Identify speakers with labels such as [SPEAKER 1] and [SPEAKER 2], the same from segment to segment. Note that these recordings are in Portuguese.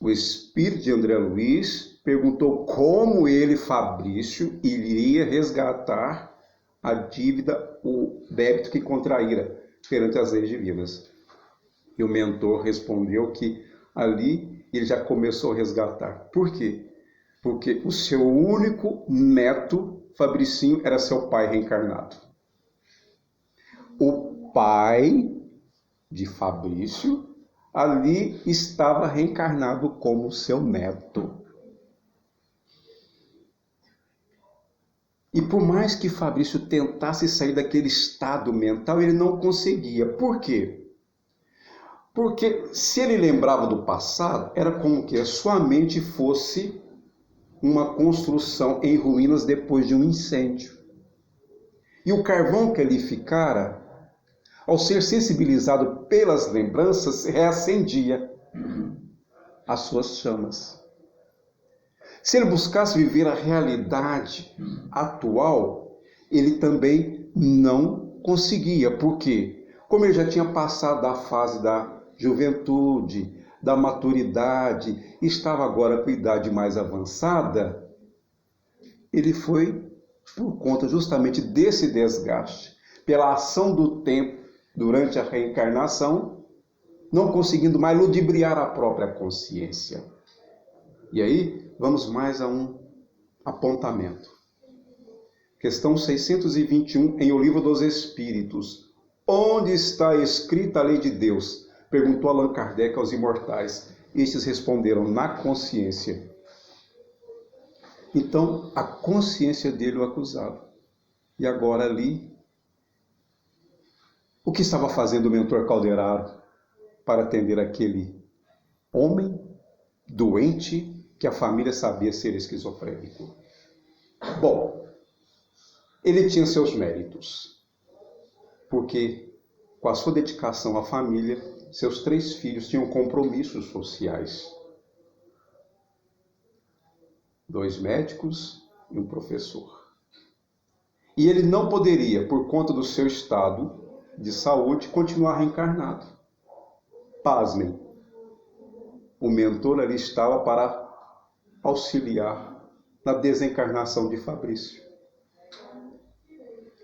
[SPEAKER 1] o espírito de André Luiz perguntou como ele, Fabrício, iria resgatar a dívida, o débito que contraíra perante as leis divinas. E o mentor respondeu que ali ele já começou a resgatar. Por quê? Porque o seu único neto, Fabricinho, era seu pai reencarnado. O pai de Fabrício ali estava reencarnado como seu neto. E por mais que Fabrício tentasse sair daquele estado mental, ele não conseguia. Por quê? Porque se ele lembrava do passado, era como que a sua mente fosse uma construção em ruínas depois de um incêndio. E o carvão que ali ficara, ao ser sensibilizado pelas lembranças, reacendia as suas chamas. Se ele buscasse viver a realidade atual, ele também não conseguia. Por quê? Como ele já tinha passado da fase da juventude, da maturidade, estava agora com idade mais avançada, ele foi, por conta justamente desse desgaste, pela ação do tempo durante a reencarnação, não conseguindo mais ludibriar a própria consciência. E aí, vamos mais a um apontamento. Questão 621 em O Livro dos Espíritos. Onde está escrita a lei de Deus? Perguntou Allan Kardec aos imortais. Estes responderam, na consciência. Então, a consciência dele o acusava. E agora ali, o que estava fazendo o mentor Calderaro para atender aquele homem doente que a família sabia ser esquizofrênico? Bom, ele tinha seus méritos, porque com a sua dedicação à família, seus 3 filhos tinham compromissos sociais. 2 médicos e um professor. E ele não poderia, por conta do seu estado de saúde, continuar reencarnado. Pasmem, o mentor ali estava para auxiliar na desencarnação de Fabrício,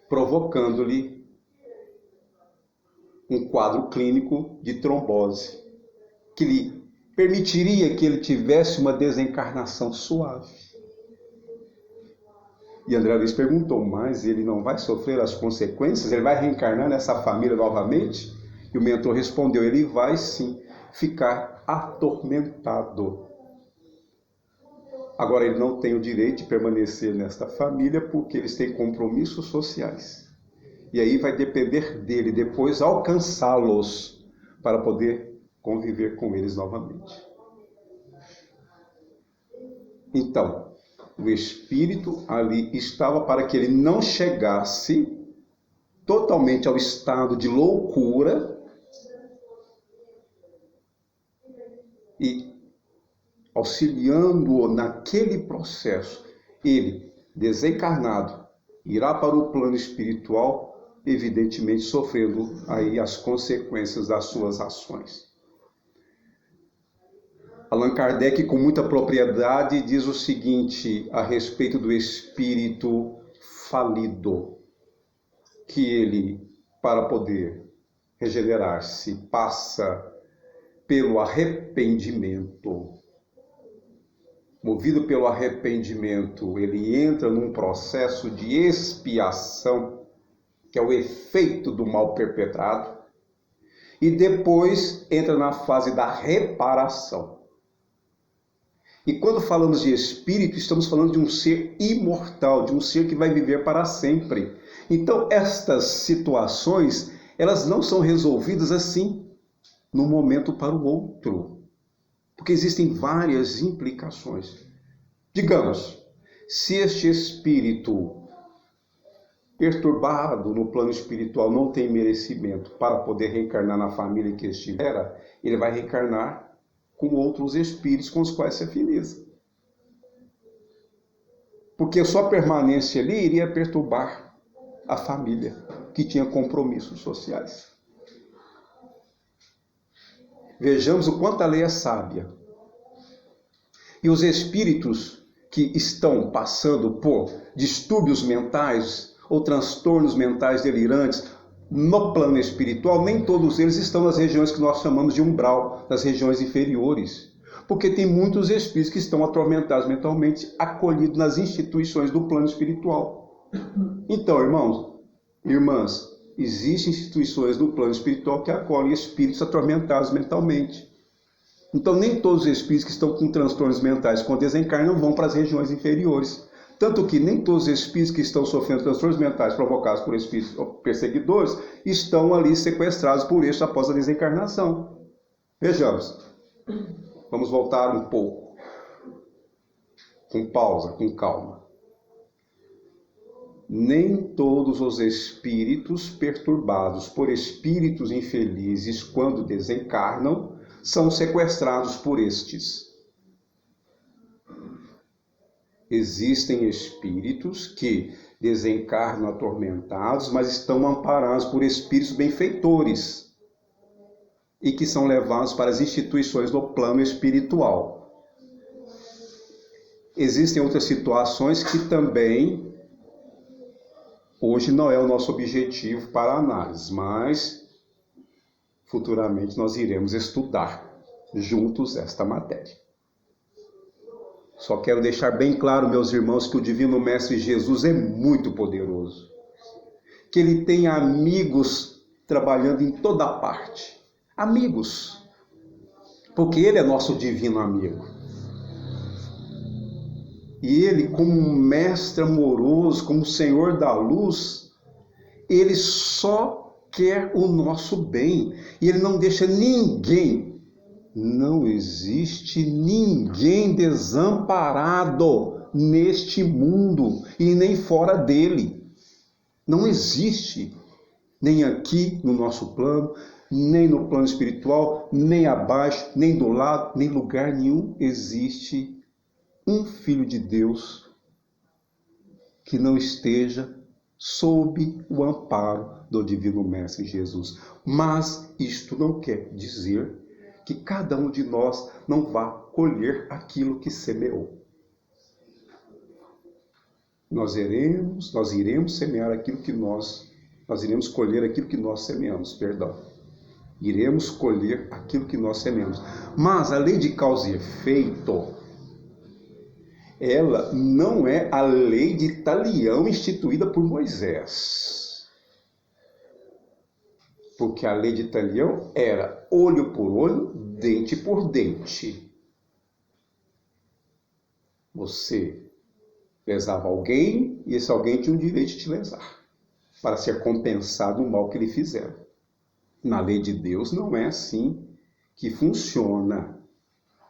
[SPEAKER 1] provocando-lhe um quadro clínico de trombose, que lhe permitiria que ele tivesse uma desencarnação suave. E André Luiz perguntou, mas ele não vai sofrer as consequências? Ele vai reencarnar nessa família novamente? E o mentor respondeu, ele vai sim ficar atormentado. Agora ele não tem o direito de permanecer nesta família porque eles têm compromissos sociais. E aí vai depender dele depois alcançá-los para poder conviver com eles novamente. Então, o espírito ali estava para que ele não chegasse totalmente ao estado de loucura e auxiliando-o naquele processo, ele, desencarnado, irá para o plano espiritual, evidentemente sofrendo aí as consequências das suas ações. Allan Kardec, com muita propriedade, diz o seguinte a respeito do espírito falido, que ele, para poder regenerar-se, passa pelo arrependimento. Movido pelo arrependimento, ele entra num processo de expiação, que é o efeito do mal perpetrado, e depois entra na fase da reparação. E quando falamos de espírito, estamos falando de um ser imortal, de um ser que vai viver para sempre. Então, estas situações, elas não são resolvidas assim, de um momento para o outro. Porque existem várias implicações. Digamos, se este espírito perturbado no plano espiritual não tem merecimento para poder reencarnar na família que estivera, ele vai reencarnar com outros espíritos com os quais se afiniza. Porque a sua permanência ali iria perturbar a família, que tinha compromissos sociais. Vejamos o quanto a lei é sábia. E os espíritos que estão passando por distúrbios mentais ou transtornos mentais delirantes no plano espiritual, nem todos eles estão nas regiões que nós chamamos de umbral, nas regiões inferiores. Porque tem muitos espíritos que estão atormentados mentalmente, acolhidos nas instituições do plano espiritual. Então, irmãos, irmãs, existem instituições do plano espiritual que acolhem espíritos atormentados mentalmente. Então, nem todos os espíritos que estão com transtornos mentais, quando desencarnam, vão para as regiões inferiores. Tanto que nem todos os espíritos que estão sofrendo transtornos mentais provocados por espíritos perseguidores estão ali sequestrados por este após a desencarnação. Vejamos. Vamos voltar um pouco. Com pausa, com calma. Nem todos os espíritos perturbados por espíritos infelizes, quando desencarnam, são sequestrados por estes. Existem espíritos que desencarnam atormentados, mas estão amparados por espíritos benfeitores e que são levados para as instituições do plano espiritual. Existem outras situações que também, hoje não é o nosso objetivo para a análise, mas futuramente nós iremos estudar juntos esta matéria. Só quero deixar bem claro, meus irmãos, que o Divino Mestre Jesus é muito poderoso. Que ele tem amigos trabalhando em toda parte. Amigos. Porque ele é nosso divino amigo. E ele, como um mestre amoroso, como Senhor da luz, ele só quer o nosso bem. E ele não deixa ninguém. Não existe ninguém desamparado neste mundo e nem fora dele. Não existe, nem aqui no nosso plano, nem no plano espiritual, nem abaixo, nem do lado, nem lugar nenhum existe um Filho de Deus que não esteja sob o amparo do Divino Mestre Jesus. Mas isto não quer dizer que cada um de nós não vá colher aquilo que semeou. Nós iremos semear aquilo que nós iremos colher aquilo que nós semeamos, perdão. Iremos colher aquilo que nós semeamos. Mas a lei de causa e efeito, ela não é a lei de talião instituída por Moisés. Porque a lei de Talião era olho por olho, dente por dente. Você lesava alguém e esse alguém tinha o direito de te lesar, para ser compensado o mal que lhe fizeram. Na lei de Deus não é assim que funciona.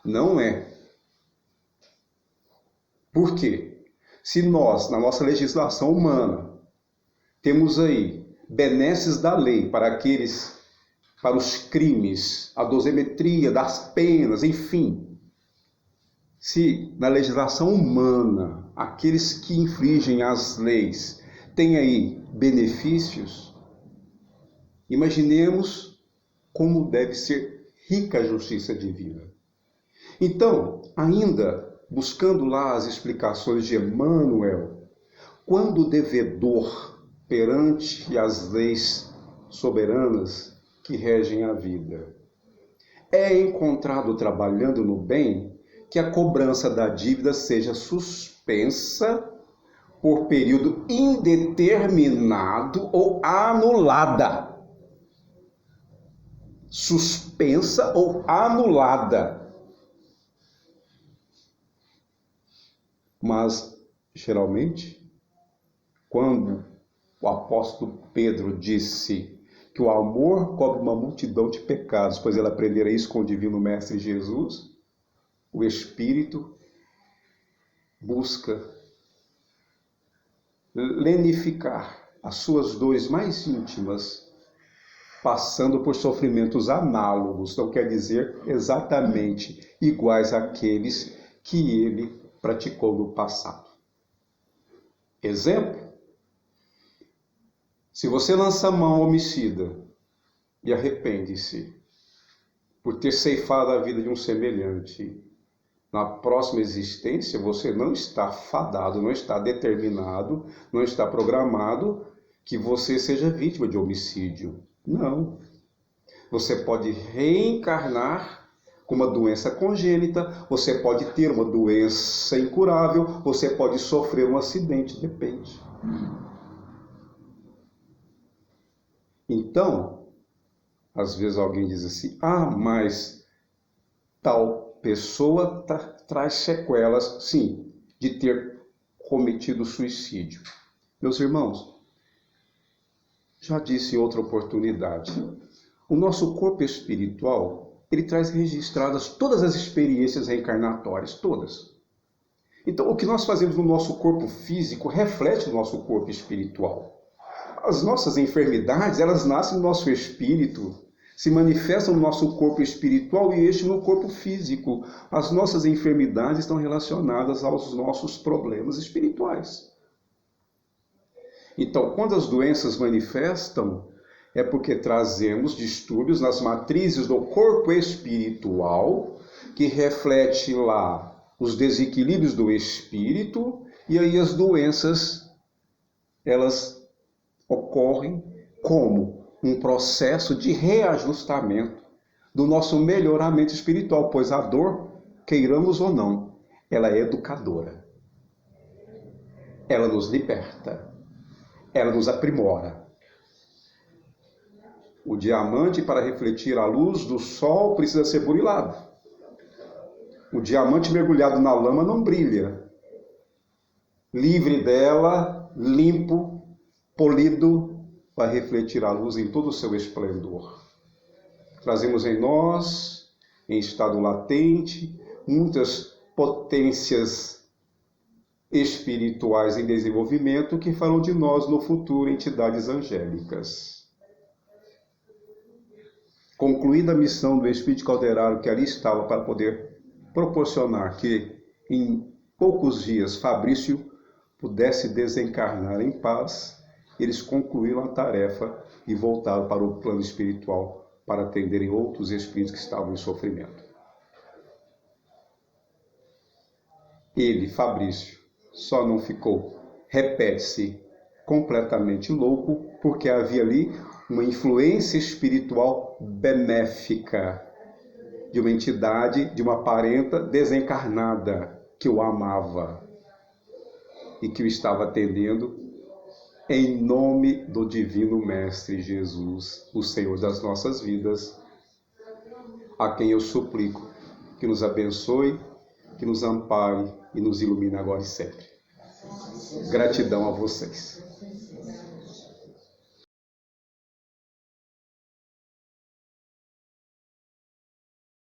[SPEAKER 1] Não é. Por quê? Se nós, na nossa legislação humana, temos aí benesses da lei para os crimes, a dosimetria das penas, enfim. Se na legislação humana, aqueles que infringem as leis têm aí benefícios, imaginemos como deve ser rica a justiça divina. Então, ainda buscando lá as explicações de Emmanuel, quando o devedor perante as leis soberanas que regem a vida é encontrado trabalhando no bem, que a cobrança da dívida seja suspensa por período indeterminado ou anulada. Suspensa ou anulada. Mas, geralmente, quando o apóstolo Pedro disse que o amor cobre uma multidão de pecados, pois ele aprenderá isso com o Divino Mestre Jesus, o Espírito busca lenificar as suas dores mais íntimas, passando por sofrimentos análogos, não quer dizer exatamente iguais àqueles que ele praticou no passado. Exemplo: se você lança a mão ao homicida e arrepende-se por ter ceifado a vida de um semelhante, Na próxima existência, você não está fadado, não está determinado, não está programado que você seja vítima de homicídio. Não. Você pode reencarnar com uma doença congênita, você pode ter uma doença incurável, você pode sofrer um acidente, depende. Então, às vezes alguém diz assim, mas tal pessoa traz sequelas, sim, de ter cometido suicídio. Meus irmãos, já disse em outra oportunidade, o nosso corpo espiritual, ele traz registradas todas as experiências reencarnatórias, todas. Então, o que nós fazemos no nosso corpo físico reflete no nosso corpo espiritual. As nossas enfermidades, elas nascem no nosso espírito, se manifestam no nosso corpo espiritual e este no corpo físico. As nossas enfermidades estão relacionadas aos nossos problemas espirituais. Então, quando as doenças manifestam, é porque trazemos distúrbios nas matrizes do corpo espiritual, que reflete lá os desequilíbrios do espírito, e aí as doenças, elas ocorrem como um processo de reajustamento do nosso melhoramento espiritual, pois a dor, queiramos ou não, ela é educadora. Ela nos liberta. Ela nos aprimora. O diamante, para refletir a luz do sol, precisa ser burilado. O diamante mergulhado na lama não brilha. Livre dela, limpo, polido, vai refletir a luz em todo o seu esplendor. Trazemos em nós, em estado latente, muitas potências espirituais em desenvolvimento que farão de nós no futuro entidades angélicas. Concluída a missão do Espírito Calderário que ali estava para poder proporcionar que em poucos dias Fabrício pudesse desencarnar em paz, eles concluíram a tarefa e voltaram para o plano espiritual para atenderem outros espíritos que estavam em sofrimento. Ele, Fabrício, só não ficou, repete-se, completamente louco, porque havia ali uma influência espiritual benéfica de uma entidade, de uma parenta desencarnada que o amava e que o estava atendendo em nome do Divino Mestre Jesus, o Senhor das nossas vidas, a quem eu suplico que nos abençoe, que nos ampare e nos ilumine agora e sempre. Gratidão a vocês.